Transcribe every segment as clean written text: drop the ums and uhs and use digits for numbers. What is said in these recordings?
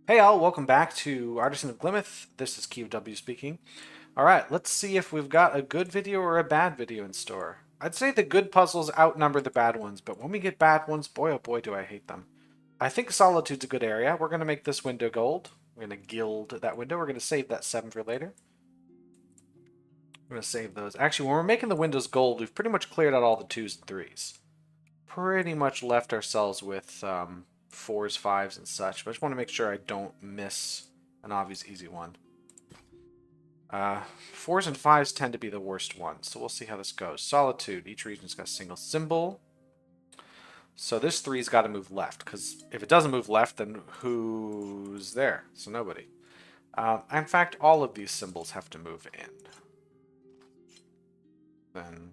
Hey all, welcome back to Artisan of Glimmith. This is QW speaking. Alright, let's see if we've got a good video or a bad video in store. I'd say the good puzzles outnumber the bad ones, but when we get bad ones, boy oh boy do I hate them. I think Solitude's a good area. We're going to make this window gold. We're going to gild that window. We're going to save that 7 for later. We're going to save those. Actually, when we're making the windows gold, we've pretty much cleared out all the 2s and 3s. Pretty much left ourselves with 4s, 5s, and such. But I just want to make sure I don't miss an obvious easy one. 4s and 5s tend to be the worst ones, so we'll see how this goes. Solitude. Each region's got a single symbol. So this 3's got to move left, because if it doesn't move left, then who's there? So nobody. In fact, all of these symbols have to move in. Then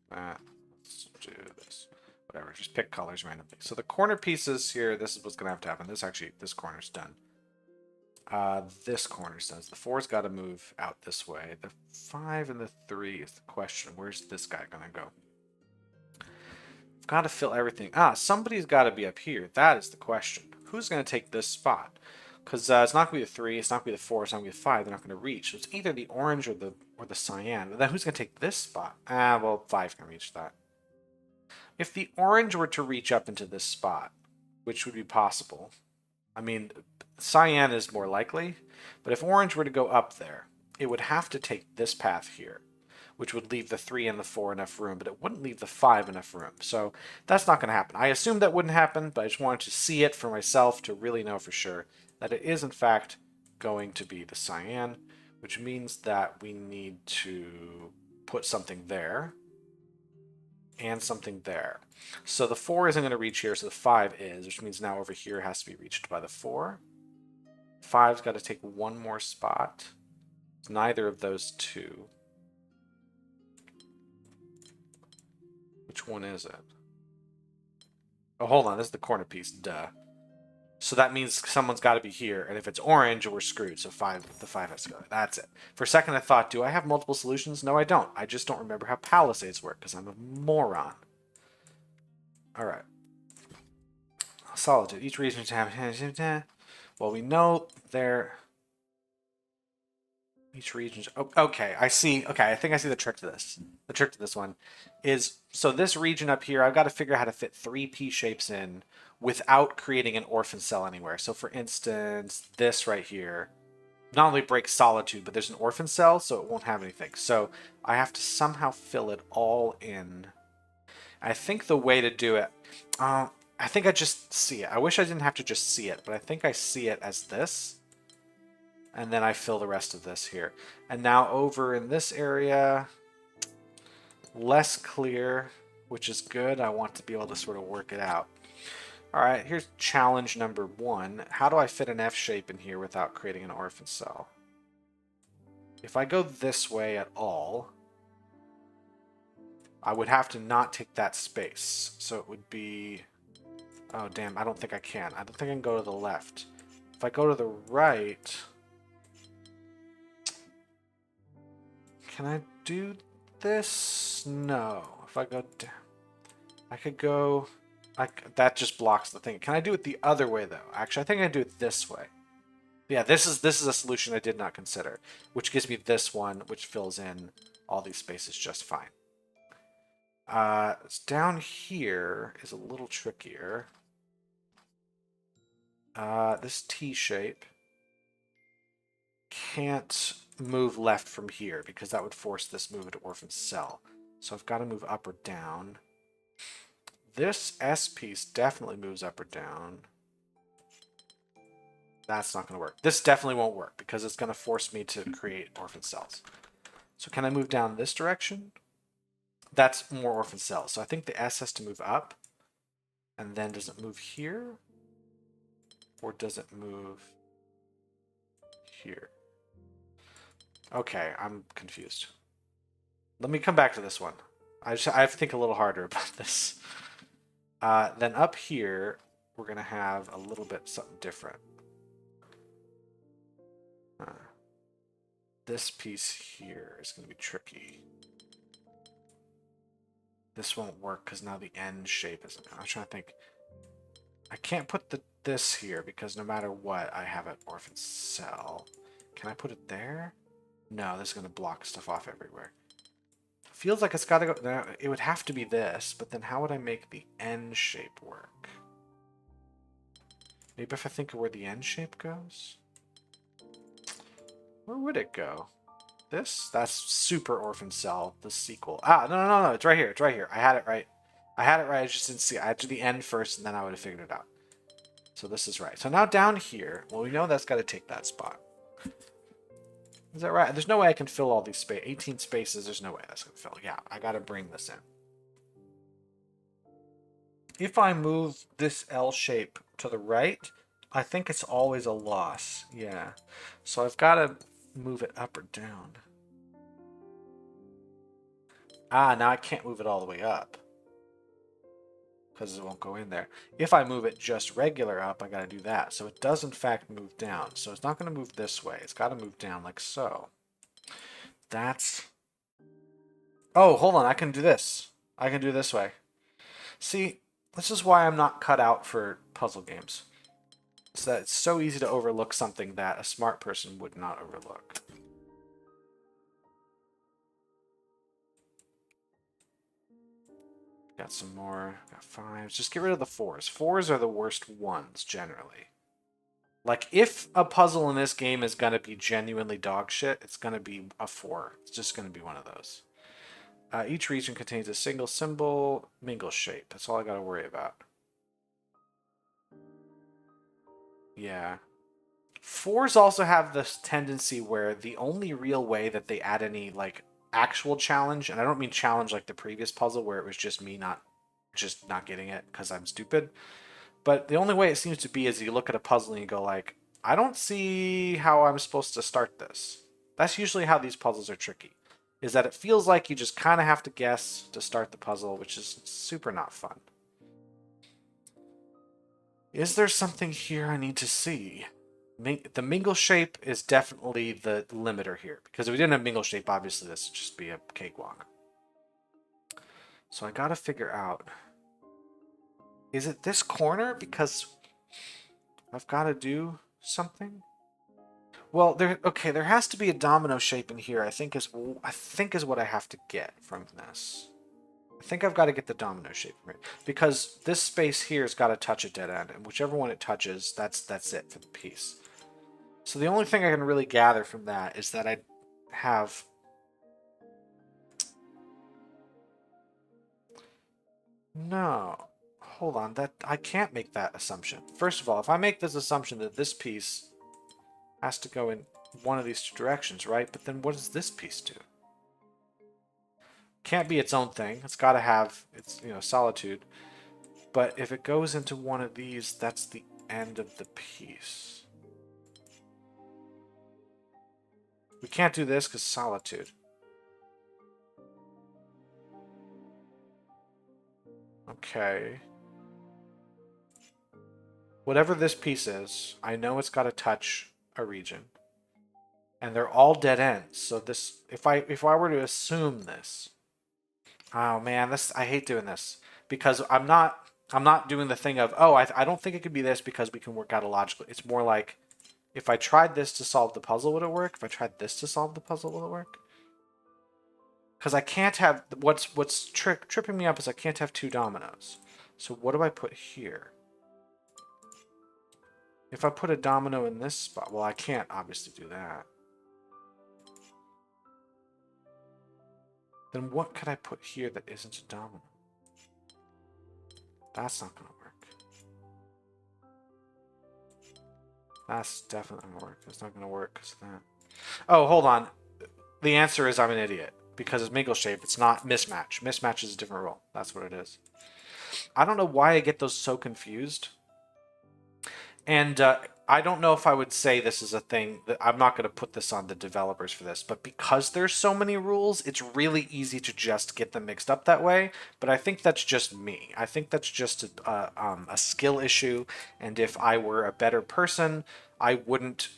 that. Let's do this. Whatever, just pick colors randomly. So the corner pieces here, this is what's going to have to happen. This corner's done. This corner's done. So the 4's got to move out this way. The 5 and the 3 is the question. Where's this guy going to go? I've got to fill everything. Somebody's got to be up here. That is the question. Who's going to take this spot? Because it's not going to be the 3, it's not going to be the 4, it's not going to be the 5. They're not going to reach. So it's either the orange or the cyan. But then who's going to take this spot? Well, 5 can reach that. If the orange were to reach up into this spot, which would be possible, I mean, cyan is more likely, but if orange were to go up there, it would have to take this path here, which would leave the 3 and the 4 enough room, but it wouldn't leave the 5 enough room. So that's not going to happen. I assumed that wouldn't happen, but I just wanted to see it for myself to really know for sure that it is, in fact, going to be the cyan, which means that we need to put something there and something there. So the 4 isn't going to reach here, so the 5 is, which means now over here has to be reached by the 4. 5's got to take one more spot. It's neither of those two. Which one is it? Oh, hold on. This is the corner piece. Duh. So that means someone's got to be here, and if it's orange, we're screwed. So the 5 has to go. That's it. For a second, I thought, do I have multiple solutions? No, I don't. I just don't remember how palisades work, because I'm a moron. All right. Solitude. Each region have. Well, we know they're. Each region. Oh, okay, I see. Okay, I think I see the trick to this. The trick to this one is so this region up here, I've got to figure out how to fit 3 P shapes in without creating an orphan cell anywhere. So, for instance, this right here not only breaks Solitude, but there's an orphan cell, so it won't have anything. So I have to somehow fill it all in. I think the way to do it, I think I just see it. I wish I didn't have to just see it, but I think I see it as this. And then I fill the rest of this here. And now over in this area, less clear, which is good. I want to be able to sort of work it out. All right, here's challenge number 1. How do I fit an F shape in here without creating an orphan cell? If I go this way at all, I would have to not take that space. So it would be... Oh, damn, I don't think I can. I don't think I can go to the left. If I go to the right... Can I do this? No. If I go down... I could go... that just blocks the thing. Can I do it the other way, though? Actually, I think I can do it this way. Yeah, this is a solution I did not consider, which gives me this one, which fills in all these spaces just fine. Down here is a little trickier. This T shape can't move left from here because that would force this move into orphan cell. So I've got to move up or down. This S piece definitely moves up or down. That's not going to work. This definitely won't work because it's going to force me to create orphan cells. So can I move down this direction? That's more orphan cells. So I think the S has to move up. And then does it move here? Or does it move here? Okay, I'm confused. Let me come back to this one. I have to think a little harder about this. Then up here, we're going to have a little bit something different. This piece here is going to be tricky. This won't work because now the N shape isn't. I'm trying to think. I can't put this here because no matter what, I have an orphan cell. Can I put it there? No, this is going to block stuff off everywhere. Feels like it's got to go... No, it would have to be this, but then how would I make the N shape work? Maybe if I think of where the N shape goes? Where would it go? This? That's Super Orphan Cell, the sequel. Ah, no, it's right here. It's right here. I had it right. I had it right. I just didn't see it. I had to do the N first, and then I would have figured it out. So this is right. So now down here, well, we know that's got to take that spot. Is that right? There's no way I can fill all these space. 18 spaces, there's no way that's going to fill. Yeah, I got to bring this in. If I move this L shape to the right, I think it's always a loss. Yeah. So I've got to move it up or down. Ah, now I can't move it all the way up because it won't go in there. If I move it just regular up, I got to do that. So it does in fact move down. So it's not going to move this way. It's got to move down like so. That's... Oh, hold on. I can do this. I can do it this way. See, this is why I'm not cut out for puzzle games. So that it's so easy to overlook something that a smart person would not overlook. Got some more. Got 5s. Just get rid of the 4s. 4s are the worst ones, generally. Like, if a puzzle in this game is going to be genuinely dog shit, it's going to be a 4. It's just going to be one of those. Each region contains a single symbol, mingle shape. That's all I got to worry about. Yeah. 4s also have this tendency where the only real way that they add any, like, actual challenge, and I don't mean challenge like the previous puzzle where it was just me not getting it because I'm stupid, but the only way it seems to be is you look at a puzzle and you go like, I don't see how I'm supposed to start this. That's usually how these puzzles are tricky, is that it feels like you just kind of have to guess to start the puzzle, which is super not fun. Is there something here I need to see? The mingle shape is definitely the limiter here, because if we didn't have mingle shape, obviously this would just be a cakewalk. So I gotta figure out, is it this corner? Because I've got to do something. Well, there has to be a domino shape in here. I think is what I have to get from this. I think I've got to get the domino shape from it, because this space here has got to touch a dead end, and whichever one it touches, that's it for the piece. So the only thing I can really gather from that is that I have... No. Hold on. I can't make that assumption. First of all, if I make this assumption that this piece has to go in one of these two directions, right? But then what does this piece do? Can't be its own thing. It's got to have its, solitude. But if it goes into one of these, that's the end of the piece. We can't do this because solitude. Okay. Whatever this piece is, I know it's got to touch a region. And they're all dead ends. So this, if I were to assume this, oh man, I hate doing this, because I'm not doing the thing of, oh, I don't think it could be this because we can work out a logical. It's more like, if I tried this to solve the puzzle, would it work? If I tried this to solve the puzzle, will it work? Because I can't have, what's tripping me up is I can't have 2 dominoes. So what do I put here? If I put a domino in this spot, well, I can't obviously do that. Then what could I put here that isn't a domino? That's not going to work. That's definitely going to work. It's not going to work because of that. Oh, hold on. The answer is I'm an idiot. Because it's mingle shape, it's not mismatch. Mismatch is a different rule. That's what it is. I don't know why I get those so confused. And I don't know if I would say this is a thing that I'm not going to put this on the developers for this, but because there's so many rules, it's really easy to just get them mixed up that way. But I think that's just me. I think that's just a skill issue. And if I were a better person, I wouldn't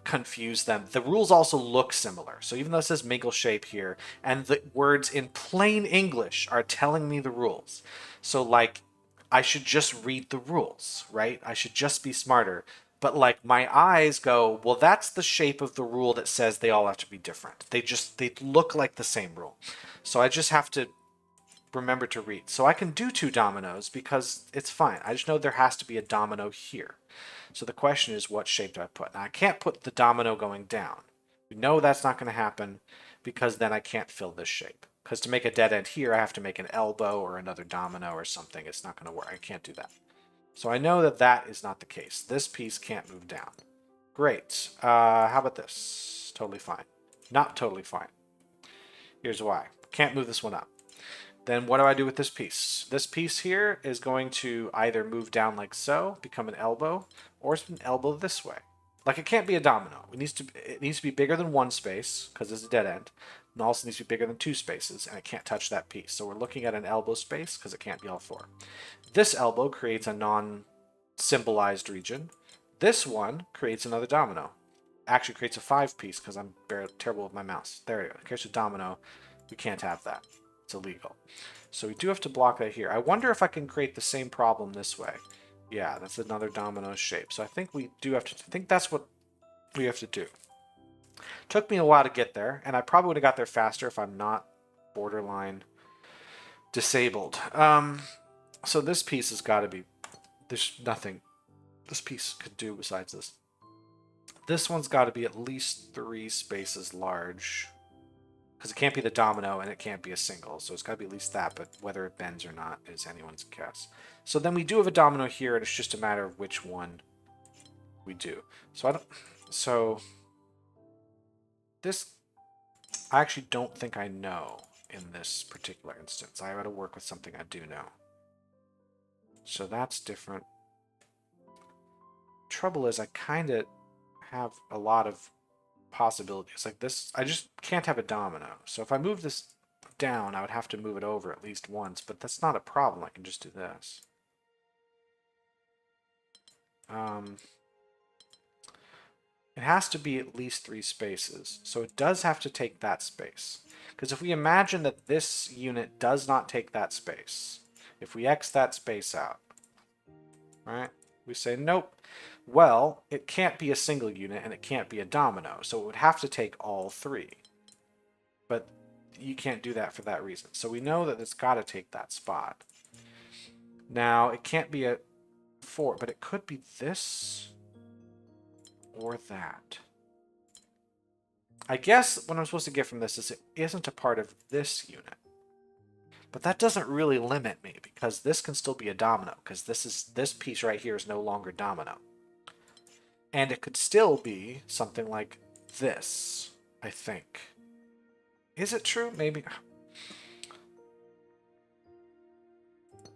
confuse them. The rules also look similar. So even though it says mingle shape here, and the words in plain English are telling me the rules. So like, I should just read the rules, right? I should just be smarter. But like my eyes go, well, that's the shape of the rule that says they all have to be different. They look like the same rule. So I just have to remember to read. So I can do 2 dominoes because it's fine. I just know there has to be a domino here. So the question is, what shape do I put? Now I can't put the domino going down. We know that's not going to happen because then I can't fill this shape. Because to make a dead end here, I have to make an elbow or another domino or something. It's not going to work. I can't do that. So I know that that is not the case. This piece can't move down. Great. How about this? Totally fine. Not totally fine. Here's why. Can't move this one up. Then what do I do with this piece? This piece here is going to either move down like so, become an elbow, or it's an elbow this way. Like it can't be a domino. It needs to be bigger than 1 space because it's a dead end. And also needs to be bigger than 2 spaces, and it can't touch that piece. So we're looking at an elbow space because it can't be all 4. This elbow creates a non-symbolized region. This one creates another domino. Actually creates a 5 piece because I'm terrible with my mouse. There we go. It creates a domino. We can't have that. It's illegal. So we do have to block that here. I wonder if I can create the same problem this way. Yeah, that's another domino shape. So I think we do have to, I think that's what we have to do. Took me a while to get there, and I probably would have got there faster if I'm not borderline disabled. So this piece has got to be, there's nothing this piece could do besides this. This one's got to be at least 3 spaces large. Because it can't be the domino and it can't be a single. So it's got to be at least that, but whether it bends or not is anyone's guess. So then we do have a domino here, and it's just a matter of which one we do. So this, I actually don't think I know in this particular instance. I got to work with something I do know. So that's different. Trouble is I kind of have a lot of possibilities. Like this, I just can't have a domino. So if I move this down, I would have to move it over at least once, but that's not a problem. I can just do this. It has to be at least 3 spaces. So it does have to take that space. Because if we imagine that this unit does not take that space, if we X that space out, right? We say, nope. Well, it can't be a single unit and it can't be a domino. So it would have to take all 3. But you can't do that for that reason. So we know that it's got to take that spot. Now, it can't be a 4, but it could be this or that. I guess what I'm supposed to get from this is it isn't a part of this unit. But that doesn't really limit me because this can still be a domino because this piece right here is no longer domino. And it could still be something like this, I think. Is it true? Maybe.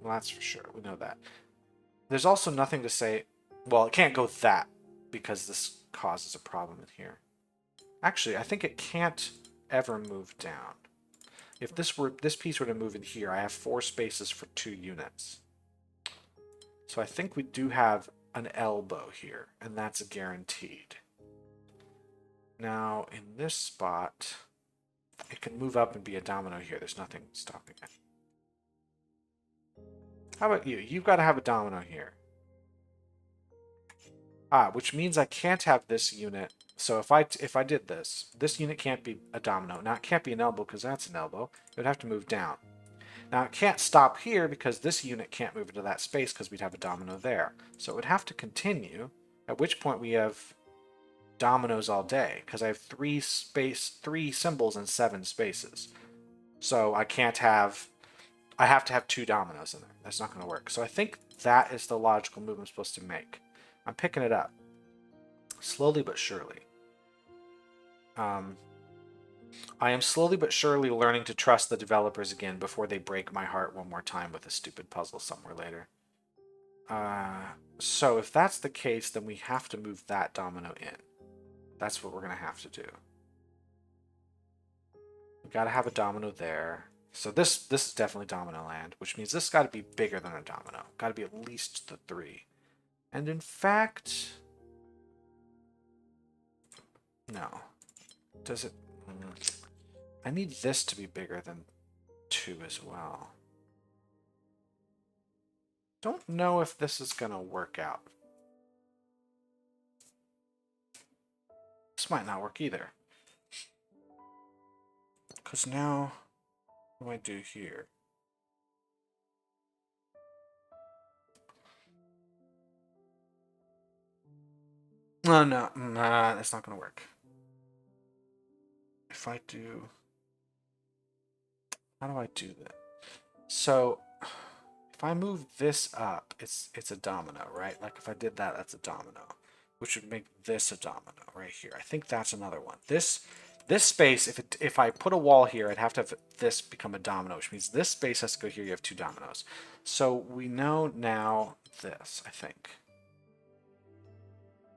Well, that's for sure. We know that. There's also nothing to say, well, it can't go that because this causes a problem in here. Actually, I think it can't ever move down. If this piece were to move in here, I have 4 spaces for 2 units. So I think we do have an elbow here, and that's guaranteed. Now, in this spot, it can move up and be a domino here. There's nothing stopping it. How about you? You've got to have a domino here. Which means I can't have this unit. So if I did this, this unit can't be a domino. Now it can't be an elbow because that's an elbow. It would have to move down. Now it can't stop here because this unit can't move into that space because we'd have a domino there. So it would have to continue, at which point we have dominoes all day because I have 3 symbols and 7 spaces. So I have to have 2 dominoes in there. That's not going to work. So I think that is the logical move I'm supposed to make. I'm picking it up. Slowly but surely. I am slowly but surely learning to trust the developers again before they break my heart one more time with a stupid puzzle somewhere later. So if that's the case, then we have to move that domino in. That's what we're going to have to do. We got to have a domino there. So this is definitely domino land, which means this got to be bigger than a domino. Got to be at least the 3. And in fact, no. Does it? I need this to be bigger than 2 as well. Don't know if this is going to work out. This might not work either. Because now, what do I do here? No, nah, it's not going to work. If I do... How do I do that? So, if I move this up, it's a domino, right? Like if I did that, that's a domino, which would make this a domino right here. I think that's another one. This space, if I put a wall here, I'd have to have this become a domino, which means this space has to go here. You have two dominoes. So we know now this, I think.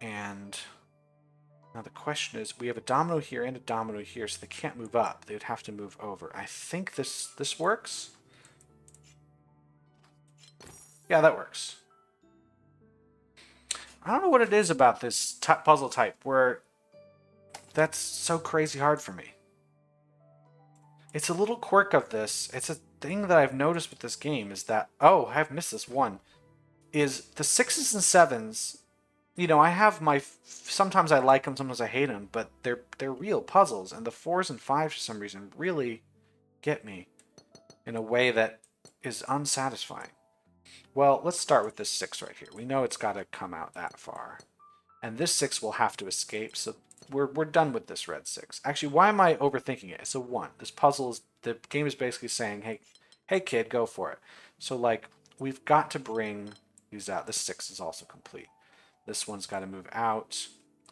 And now the question is, we have a domino here and a domino here, so they can't move up. They would have to move over. I think this works. Yeah, that works. I don't know what it is about this puzzle type where that's so crazy hard for me. It's a little quirk of this. It's a thing that I've noticed with this game is that, oh, I've missed this one, is the 6s and 7s, you know, I have my, sometimes I like them, sometimes I hate them, but they're real puzzles, and the 4s and 5s for some reason really get me in a way that is unsatisfying. Well, let's start with this 6 right here. We know it's got to come out that far. And this 6 will have to escape, so we're done with this red 6. Actually, why am I overthinking it? It's a 1. This puzzle is, the game is basically saying, hey kid, go for it. So like, we've got to bring these out. This 6 is also complete. This one's got to move out.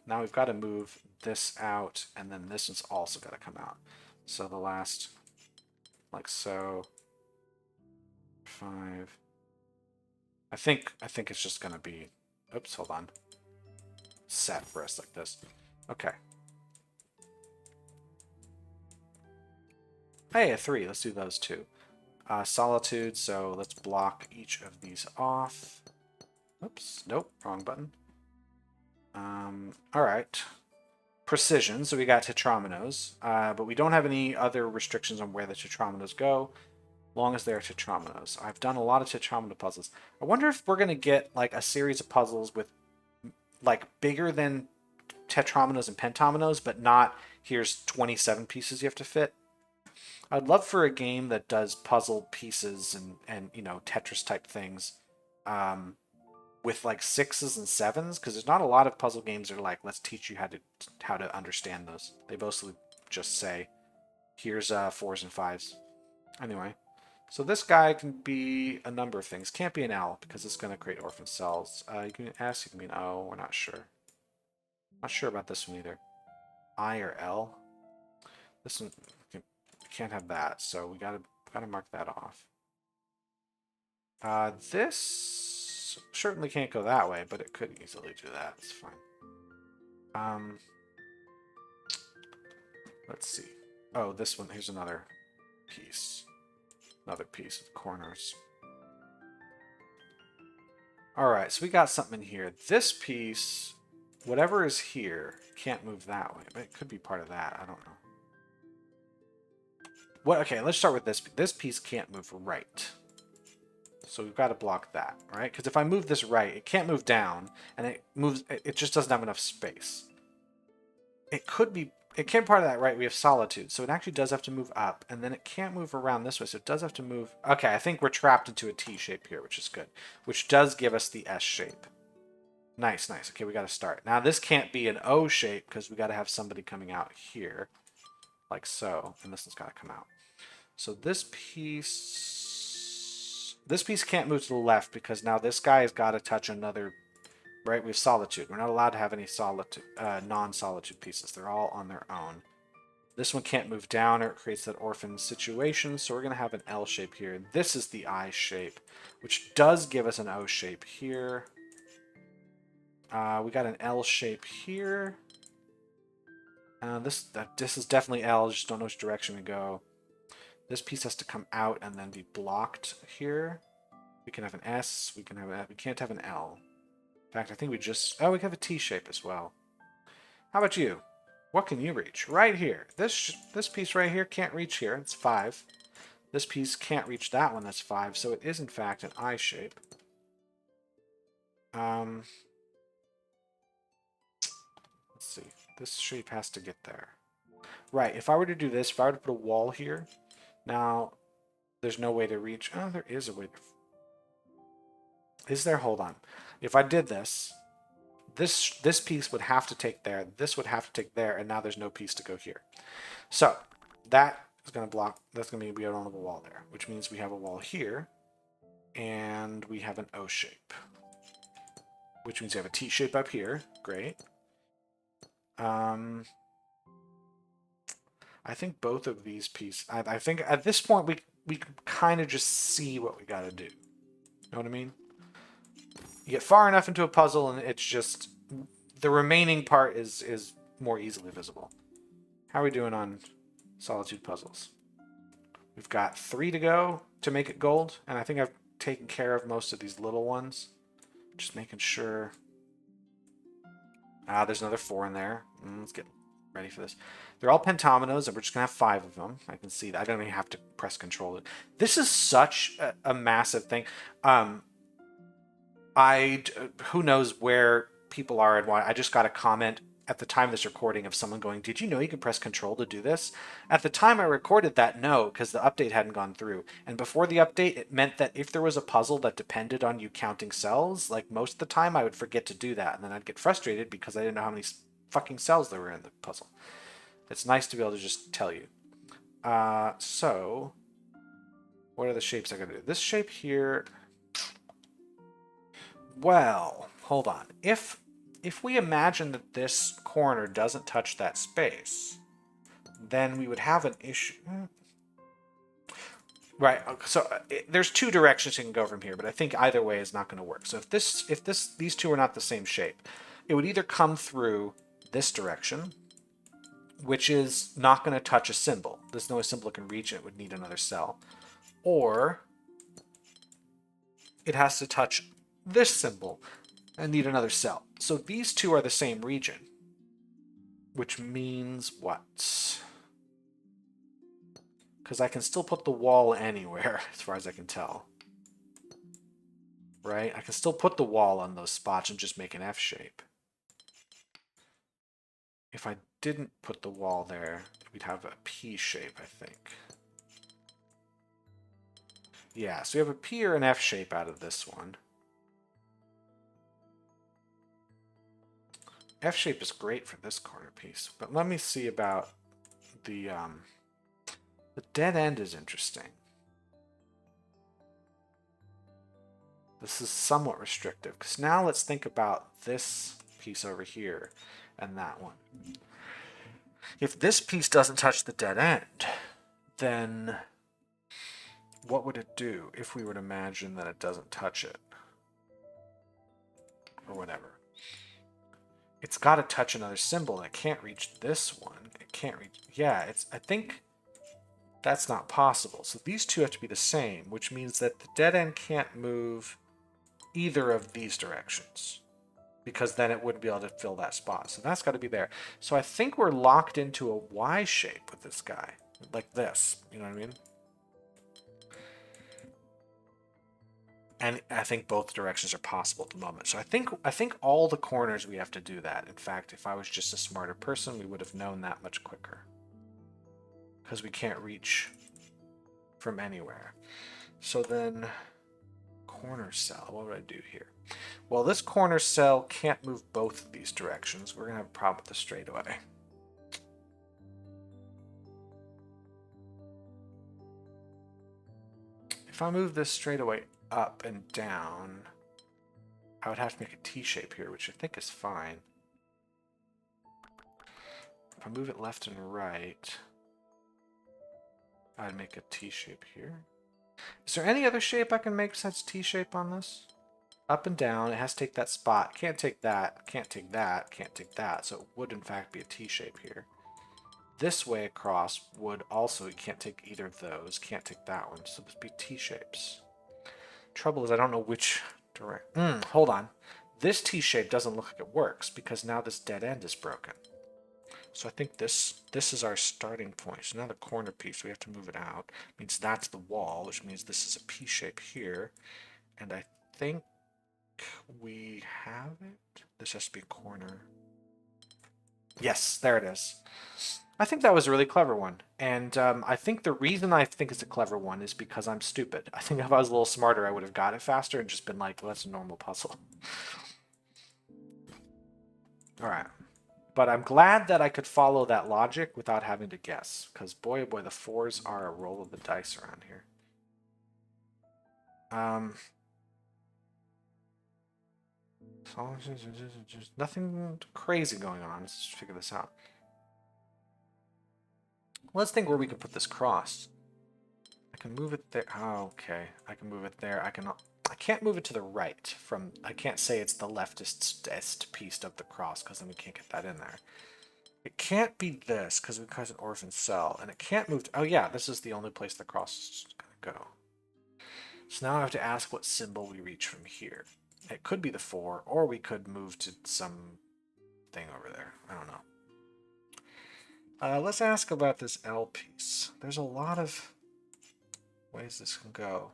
Now we've got to move this out, and then this one's also got to come out. So the last, like so, 5. I think it's just going to be, oops, hold on, set for us like this. Okay. Hey, a 3. Let's do those two. Solitude, so let's block each of these off. Oops, nope, wrong button. All right. Precision, so we got tetrominoes, but we don't have any other restrictions on where the tetrominoes go. Long as they're tetrominoes. I've done a lot of tetromino puzzles. I wonder if we're going to get like a series of puzzles with like bigger than tetrominoes and pentominoes, but not here's 27 pieces you have to fit. I'd love for a game that does puzzle pieces and you know, Tetris type things with like 6s and 7s, because there's not a lot of puzzle games that are like, let's teach you how to understand those. They mostly just say, here's 4s and 5s. Anyway. So this guy can be a number of things. Can't be an L because it's going to create orphan cells. You can be an S, you can be an O. We're not sure. Not sure about this one either. I or L. This one, we can't have that, so we gotta mark that off. This certainly can't go that way, but it could easily do that. It's fine. Let's see. Oh, this one. Here's another piece. Another piece of corners. Alright, so we got something in here. This piece, whatever is here, can't move that way. But it could be part of that. I don't know. What? Okay, let's start with this. This piece can't move right. So we've got to block that, right? Because if I move this right, it can't move down, and it moves. It just doesn't have enough space. It could be. It can't be part of that, right? We have Solitude, so it actually does have to move up, and then it can't move around this way, so it does have to move. Okay, I think we're trapped into a T shape here, which is good, which does give us the S shape. Nice, nice. Okay, we got to start. Now this can't be an O shape because we got to have somebody coming out here, like so, and this one's got to come out. So this piece can't move to the left because now this guy has got to touch another. Right, we have Solitude. We're not allowed to have any solitude, non-solitude pieces. They're all on their own. This one can't move down or it creates that orphan situation, so we're going to have an L shape here. This is the I shape, which does give us an O shape here. We got an L shape here. This is definitely L, just don't know which direction we go. This piece has to come out and then be blocked here. We can have an S, we can't have an L. In fact, I think we have a T shape as well. How about you? What can you reach? Right here. This piece right here can't reach here. It's 5. This piece can't reach that one. That's 5. So it is, in fact, an I shape. Let's see. This shape has to get there. Right, if I were to do this, if I were to put a wall here, now there's no way to reach. Oh, there is a way to. Is there? Hold on. If I did this, this piece would have to take there, this would have to take there, and now there's no piece to go here. So that is going to block, that's going to mean we don't have a wall there, which means we have a wall here, and we have an O shape, which means we have a T shape up here. Great. I think both of these pieces, I think at this point we kind of just see what we got to do. Know what I mean? You get far enough into a puzzle and it's just, the remaining part is more easily visible. How are we doing on Solitude puzzles? We've got 3 to go to make it gold, and I think I've taken care of most of these little ones. Just making sure. There's another 4 in there. Let's get ready for this. They're all pentominoes, and we're just going to have 5 of them. I can see that. I don't even have to press control. This is such a massive thing. Who knows where people are and why. I just got a comment at the time of this recording of someone going, did you know you could press control to do this? At the time I recorded that, no, because the update hadn't gone through. And before the update, it meant that if there was a puzzle that depended on you counting cells, like most of the time I would forget to do that. And then I'd get frustrated because I didn't know how many fucking cells there were in the puzzle. It's nice to be able to just tell you. So, what are the shapes I gotta do? This shape here, well, hold on. If we imagine that this corner doesn't touch that space, then we would have an issue. Right, so there's 2 directions you can go from here, but I think either way is not going to work. So if these 2 are not the same shape, it would either come through this direction, which is not going to touch a symbol. There's no symbol that can reach it. It would need another cell. Or it has to touch this symbol and need another cell. So these 2 are the same region, which means what? Because I can still put the wall anywhere, as far as I can tell. Right? I can still put the wall on those spots and just make an F shape. If I didn't put the wall there, we'd have a P shape, I think. Yeah, so we have a P or an F shape out of this one. F shape is great for this corner piece, but let me see about the dead end is interesting. This is somewhat restrictive, because now let's think about this piece over here and that one. If this piece doesn't touch the dead end, then what would it do if we were to imagine that it doesn't touch it? Or whatever. It's got to touch another symbol. It can't reach this one. It can't reach... Yeah, I think that's not possible. So these 2 have to be the same, which means that the dead end can't move either of these directions, because then it wouldn't be able to fill that spot. So that's got to be there. So I think we're locked into a Y shape with this guy. Like this. You know what I mean? And I think both directions are possible at the moment. So I think all the corners we have to do that. In fact, if I was just a smarter person, we would have known that much quicker. Because we can't reach from anywhere. So then, corner cell, what would I do here? Well, this corner cell can't move both of these directions. We're going to have a problem with the straightaway. If I move this straightaway up and down, I would have to make a T shape here, which I think is fine. If I move it left and right, I'd make a T shape here. Is there any other shape I can make besides T shape on this? Up and down, it has to take that spot. Can't take that, can't take that, can't take that. So it would in fact be a T shape here. This way across would also, you can't take either of those, can't take that one. So it would be T shapes. Trouble is I don't know which direction. Hold on. This T shape doesn't look like it works because now this dead end is broken. So I think this is our starting point. So now the corner piece, we have to move it out. Means that's the wall, which means this is a P shape here. And I think we have it. This has to be a corner. Yes, there it is. I think that was a really clever one. And I think the reason I think it's a clever one is because I'm stupid. I think if I was a little smarter, I would have got it faster and just been like, well, that's a normal puzzle. All right. But I'm glad that I could follow that logic without having to guess. Because boy, oh boy, the 4s are a roll of the dice around here. Just nothing crazy going on. Let's just figure this out. Let's think where we can put this cross. I can move it there. Oh, okay. I can move it there. I can't move it to the right from. I can't say it's the leftist piece of the cross because then we can't get that in there. It can't be this because it has an orphan cell, and it can't move. Oh yeah, this is the only place the cross is gonna go. So now I have to ask what symbol we reach from here. It could be the 4, or we could move to some thing over there. I don't know. Let's ask about this L piece. There's a lot of ways this can go.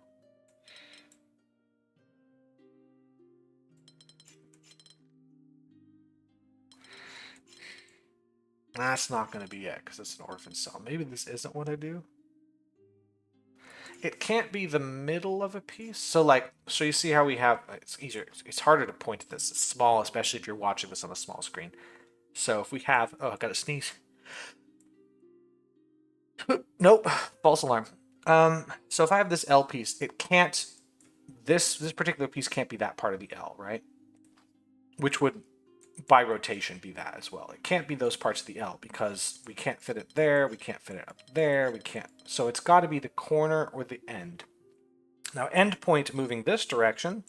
That's not going to be it, because it's an orphan cell. Maybe this isn't what I do. It can't be the middle of a piece. So you see how we have, it's easier, it's harder to point at this. It's small, especially if you're watching this on a small screen. So if we have, oh, I got to sneeze. Nope, false alarm. So if I have this L piece, it can't, this particular piece can't be that part of the L, right? Which would, by rotation, be that as well. It can't be those parts of the L because we can't fit it there, we can't fit it up there, we can't. So it's got to be the corner or the end. Now, endpoint moving this direction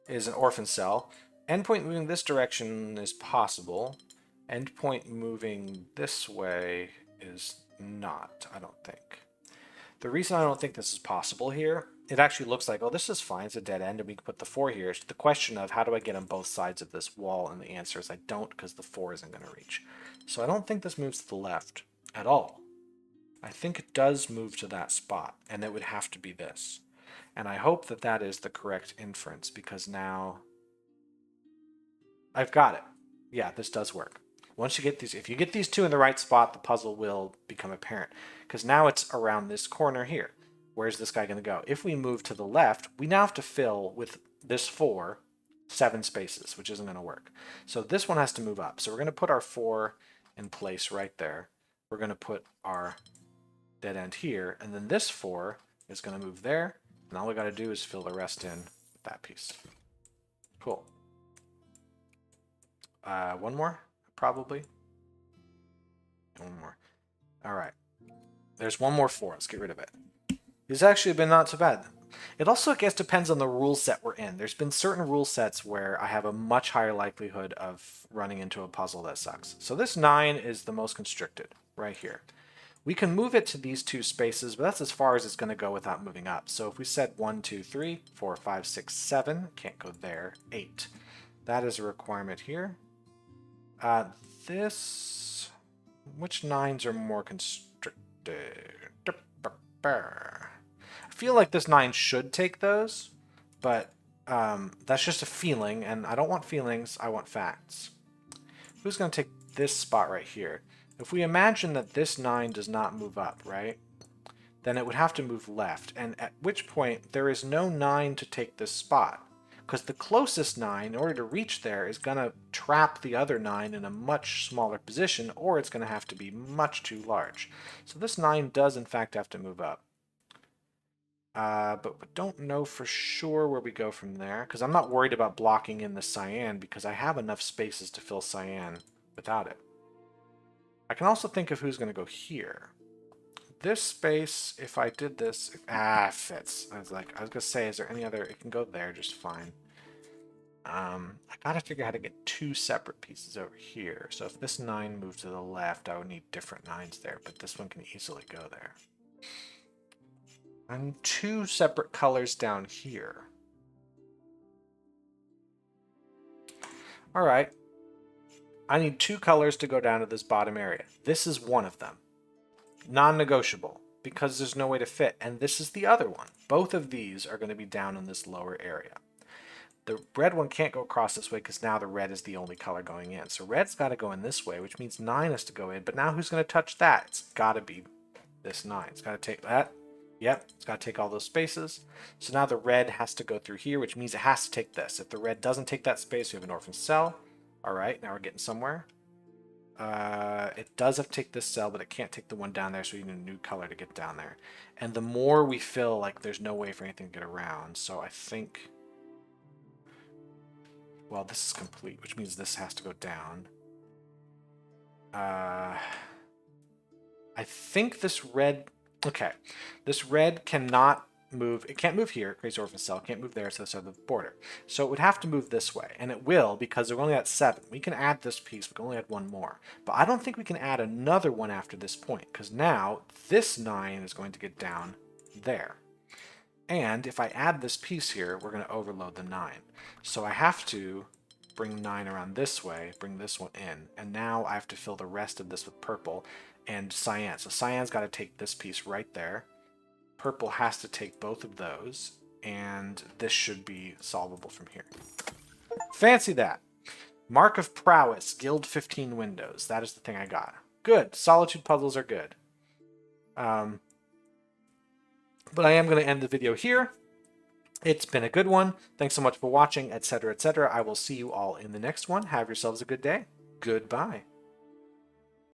is an orphan cell. Endpoint moving this direction is possible. Endpoint moving this way is not, I don't think. The reason I don't think this is possible here, it actually looks like, oh, this is fine, it's a dead end, and we can put the 4 here. It's the question of how do I get on both sides of this wall, and the answer is I don't, because the 4 isn't going to reach. So I don't think this moves to the left at all. I think it does move to that spot, and it would have to be this. And I hope that that is the correct inference, because now I've got it. Yeah, this does work. Once you get these, if you get these 2 in the right spot, the puzzle will become apparent. Because now it's around this corner here. Where's this guy going to go? If we move to the left, we now have to fill with this 4, 7 spaces, which isn't going to work. So this one has to move up. So we're going to put our 4 in place right there. We're going to put our dead end here. And then this 4 is going to move there. And all we got to do is fill the rest in with that piece. Cool. One more, probably. One more. All right. There's one more 4. Let's get rid of it. These actually have been not so bad. It also, I guess, depends on the rule set we're in. There's been certain rule sets where I have a much higher likelihood of running into a puzzle that sucks. So this 9 is the most constricted, right here. We can move it to these 2 spaces, but that's as far as it's going to go without moving up. So if we said 1, 2, 3, 4, 5, 6, 7, can't go there, 8. That is a requirement here. Which 9s are more constricted? I feel like this 9 should take those, but that's just a feeling, and I don't want feelings, I want facts. Who's going to take this spot right here? If we imagine that this 9 does not move up, right, then it would have to move left, and at which point there is no 9 to take this spot, because the closest 9, in order to reach there, is going to trap the other 9 in a much smaller position, or it's going to have to be much too large. So this 9 does, in fact, have to move up. But we don't know for sure where we go from there, because I'm not worried about blocking in the cyan, because I have enough spaces to fill cyan without it. I can also think of who's going to go here. This space, if I did this, it fits. I was going to say, is there any other, it can go there just fine. I gotta figure out how to get 2 separate pieces over here. So if this 9 moved to the left, I would need different 9s there, but this one can easily go there. I need 2 separate colors down here. All right. I need 2 colors to go down to this bottom area. This is one of them. Non-negotiable, because there's no way to fit. And this is the other one. Both of these are going to be down in this lower area. The red one can't go across this way because now the red is the only color going in. So red's got to go in this way, which means 9 has to go in. But now who's going to touch that? It's got to be this 9. It's got to take that. Yep, it's got to take all those spaces. So now the red has to go through here, which means it has to take this. If the red doesn't take that space, we have an orphan cell. All right, now we're getting somewhere. It does have to take this cell, but it can't take the one down there, so we need a new color to get down there. And the more we fill, like, there's no way for anything to get around. So I think... Well, this is complete, which means this has to go down. I think this red... Okay, this red cannot move. It can't move here. It creates orphan cell. It can't move there, so it's on the border. So it would have to move this way, and it will because we're only at 7. We can add this piece. We can only add one more. But I don't think we can add another one after this point, because now this 9 is going to get down there. And if I add this piece here, we're going to overload the 9. So I have to bring 9 around this way, bring this one in, and now I have to fill the rest of this with purple and cyan. So cyan's got to take this piece right there. Purple has to take both of those, and this should be solvable from here. Fancy that. Mark of Prowess, Guild 15 Windows. That is the thing I got. Good. Solitude puzzles are good. But I am going to end the video here. It's been a good one. Thanks so much for watching, etc., etc. I will see you all in the next one. Have yourselves a good day. Goodbye.